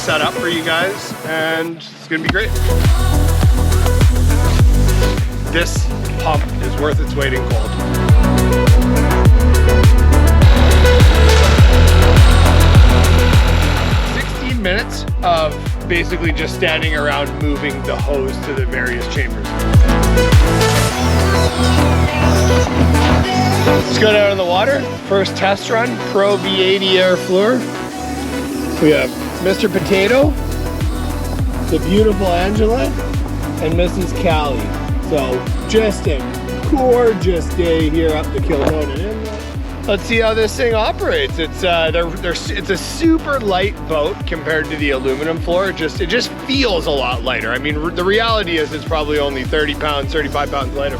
set up for you guys, and it's gonna be great. This pump is worth its weight in gold. Minutes of basically just standing around moving the hose to the various chambers. Let's go down in the water. First test run, Pro V air floor. We have Mr. Potato, the beautiful Angela, and Mrs. Cali. So just a gorgeous day here up the Kaldonan Inlet. Let's see how this thing operates. It's a super light boat compared to the aluminum floor. It just feels a lot lighter. I mean, the reality is it's probably only 30 pounds, 35 pounds lighter.